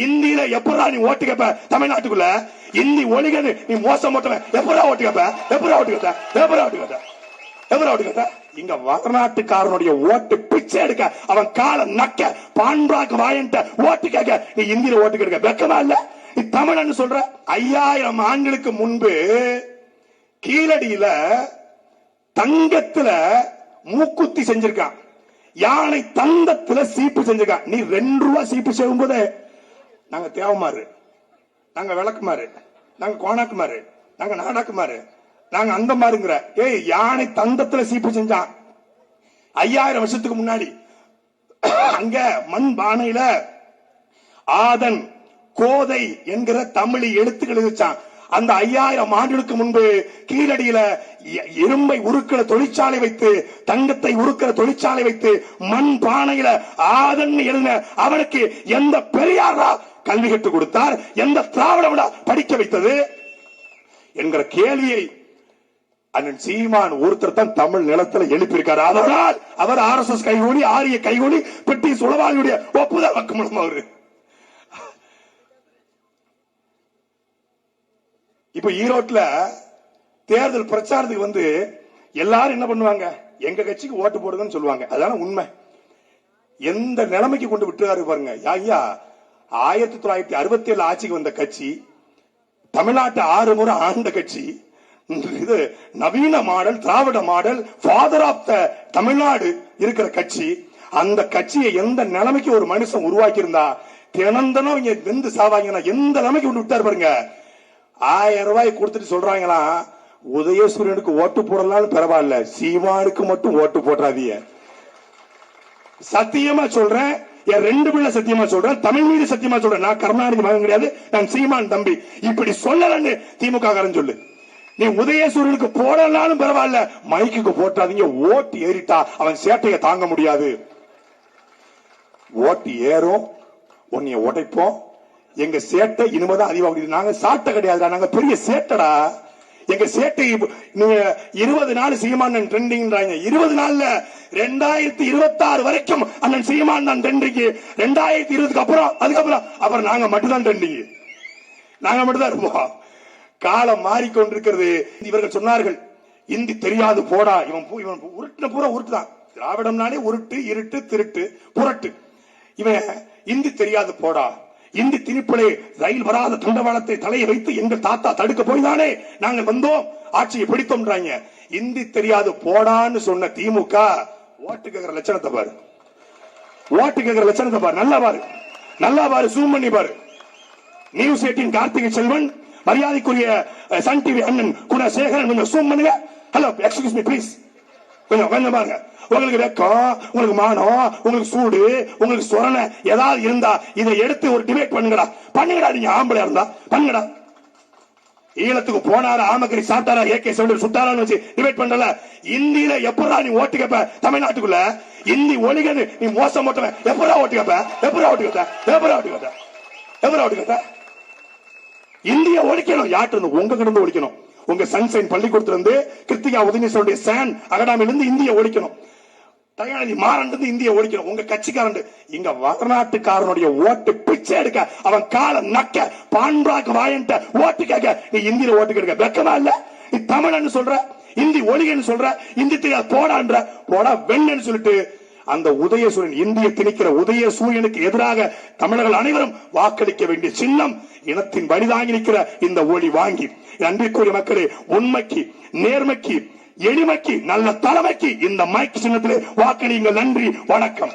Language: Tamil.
இந்தியில எப்படா நீ ஓட்டு கேப்ப? தமிழ்நாட்டுக்குள்ள இந்தி ஒழிகன்னு நீ மோசம் போட்டவன் எப்படா ஓட்டு கேப்ப? எப்படா ஓட்டு கேட்ட? எப்படா ஓட்டு கேட்ட? எப்படா ஓட்டு கேட்ட? இங்க வடநாட்டுக்காரனுடைய ஓட்டு பிச்சை எடுக்க, அவன் கால நக்க, பான்பாக்கு வாயன்ட்ட ஓட்டு கேட்க நீ இந்தியில ஓட்டு கேட்க வெக்கமா இல்ல? நீ தமிழன்னு சொல்ற. 5000 ஆண்டுகளுக்கு முன்பு கீழடியில தங்கத்துல மூக்குத்தி செஞ்சிருக்கான், யானை தந்தத்துல சீப்பு செஞ்சிருக்கான். நீ 2 ரூபாய் சீப்பு செய்யும் போது நாங்க தேவமாறு, நாங்க விளக்குமாறு, நாங்க கோணாக்குமாறு, நாங்க நாடாக்குமாறு, நாங்க அந்த மாதிரிங்கிற. ஏய், யானை தந்தத்துல சீப்பு செஞ்சான் 5000 வருஷத்துக்கு முன்னாடி. அங்க மண் பானையில ஆதன் கோதை என்கிற தமிழ் எழுத்துக்கள் இருந்துச்சான். அந்த 5000 ஆண்டுகளுக்கு முன்பு கீழடியில இரும்பை உருக்கிற தொழிற்சாலை வைத்து, தங்கத்தை உருக்கிற தொழிற்சாலை வைத்து, மண் பானையில ஆதன் எழுதின அவனுக்கு எந்த பெரியாரா கல்வி கற்றுக் கொடுத்தார்? எந்த திராவிட படிக்க வைத்தது என்கிற கேள்வியை அண்ணன் சீமான் ஒருத்தர் தான் தமிழ் நிலத்தில் எழுப்பியிருக்காரு. அதனால் அவர் RSS கைகூலி, ஆரிய கைகூலி, பிரிட்டிஷ் உளவாளியுடைய ஒப்புதல் வாக்குமூலம். அவரு இப்ப ஈரோட்ல தேர்தல் பிரச்சாரத்துக்கு வந்து எல்லாரும் என்ன பண்ணுவாங்க? எங்க கட்சிக்கு ஓட்டு போடுங்கன்னு சொல்லுவாங்க. அதான உண்மை. எந்த நிலைமைக்கு கொண்டு விட்டுறாரு பாருங்க. ஐயா, 1967 ஆட்சிக்கு வந்த கட்சி, தமிழ்நாட்டை 6 முறை ஆண்ட கட்சி, இது நவீன மாடல், திராவிட model, father of the Tamil Nadu இருக்கிற கட்சி. அந்த கட்சியை எந்த நிலைமைக்கு ஒரு மனுஷன் உருவாக்கி இருந்தா தினந்தனம் இங்க வெந்து சாவாங்கன்னா எந்த நிலைமைக்கு கொண்டு விட்டாரு பாருங்க. 1000 ரூபாய் கொடுத்துட்டு சொல்றாங்களா, உதயசூரியனுக்கு ஓட்டு போடலாம் பரவாயில்ல, சீமானுக்கு மட்டும் ஓட்டு போடாதீங்க. சத்தியமா சொல்றேன், என் 2 பிள்ளை சத்தியமா சொல்றேன், தமிழ் மீது சத்தியமா சொல்றேன். நான் கருணாநிதி மகன் கிடையாது, நான் சீமான் தம்பி. இப்படி சொல்லலன்னு திமுக காரன் சொல்லு. நீ உதயசூரியனுக்கு போடலாலும் பரவாயில்ல, மைக்குக்கு போட்டாதீங்க. ஓட்டு ஏறிட்டா அவன் சேட்டையை தாங்க முடியாது. ஓட்டு ஏறும், உன்னைய உடைப்போம். எங்க சேட்டை இனிமேதான் அதிகமாக. நாங்க சாட்டை கிடையாதுடா, நாங்க பெரிய சேட்டடா. எங்க சேட்டை 20 நாள் சீமான் ட்ரெண்டிங்ன்றாங்க. 20 நாள்ல 2026 வரைக்கும் அண்ணன் சீமான் தான் ட்ரெண்டிங். 2020 அப்புறம் நாங்க மட்டும்தான் ட்ரெண்டிங். நாங்க மட்டும்தான் இருப்போம். காலம் மாறிக்கொண்டிருக்கிறது. இவர்கள் சொன்னார்கள், இந்தி தெரியாது போடா. இவன் உருட்டு பூரா உருட்டுதான். திராவிடம்னாலே உருட்டு, இருட்டு, திருட்டு, புரட்டு. இவன் இந்தி தெரியாது போடா, இந்தி திணிப்பலே ரயில் வராத தண்டவாளத்தை தலையை வைத்து எங்கள் தாத்தா தடுக்க போய்தானே நாங்கள் வந்தோம், ஆட்சியை பிடித்தோம்ன்றாங்க. இந்தி தெரியாது போடான்னு சொன்ன திமுக ஓட்டு கேட்கிற லட்சணத்தை பாரு. ஓட்டு கேட்கிற லட்சணத்தை பாரு. நல்லா பாரு, நல்லா பாரு, ஜூம் பண்ணி பாரு. நியூஸ் 18 கார்த்திகை செல்வன், மரியாதைக்குரிய சன் டிவி அண்ணன் குணசேகரன், கொஞ்சம் ஜூம் பண்ணுங்க. ஹலோ, எக்ஸ்கியூஸ் மீ ப்ளீஸ், கொஞ்சம் பாருங்க. உங்களுக்கு வெக்கம், உங்களுக்கு மானம், உங்களுக்கு சூடு, உங்களுக்கு சொரண ஏதாவது இருந்தா இதை எடுத்து ஒரு டிபேட் பண்ணுங்கடா. நீங்க ஆம்பளையா இருந்தா பண்ணுங்கடா. ஈழத்துக்கு போனாரா, ஆமக்கறி சாப்பிட்டாரா, AK-47 சுட்டாரான்னு வச்சு டிபேட் பண்ணல. இந்தியில எப்படா நீ ஓட்டு கேப்ப? தமிழ்நாட்டுக்குள்ள இந்தி ஒழிகன்னு நீ மோசம் போட்டவன் எப்படா ஓட்டு கேப்ப? எப்படா ஓட்டு கேட்ட? எப்படா ஓட்டு கேட்ட? எப்படா ஓட்டு கேட்ட? இந்திய ஒழிக்கணும். யார்ட்டு இருந்து? உங்க கிட்ட ஒழிக்கணும். உங்க சன்சைன் பள்ளிக்கூடத்துல இருந்து, கிருத்திகா உதயநிதியுடைய சான் அகாடமில இருந்து இந்திய ஒழிக்கணும். தயாநிதி மாறன் இந்திய ஒழிக்கணும். உங்க கட்சிக்காரன் இங்க வடநாட்டுக்காரனுடைய ஓட்டு பிச்சை எடுக்க, அவன் கால நக்க, பான்பாக்கு வாயன்ட்ட ஓட்டு கேட்க நீ இந்தியில ஓட்டு கேட்க வெக்கமா இல்ல? நீ தமிழன்னு சொல்ற, இந்தி ஒழிகன்னு சொல்ற, இந்தி தெரியாது போடான்ற, போடா வெண்ணன்னு சொல்லிட்டு அந்த உதயசூரியன், இந்திய திணிக்கிற உதயசூரியனுக்கு எதிராக தமிழர்கள் அனைவரும் வாக்களிக்க வேண்டிய சின்னம் இனத்தின் வழிதாங்கி நிற்கிற இந்த ஒளி வாங்கி, அன்பிற்குரிய மக்களே, உண்மைக்கு, நேர்மைக்கு, எளிமைக்கு, நல்ல தலைமைக்கு இந்த மைக் சின்னத்திலே வாக்களியுங்கள். நன்றி, வணக்கம்.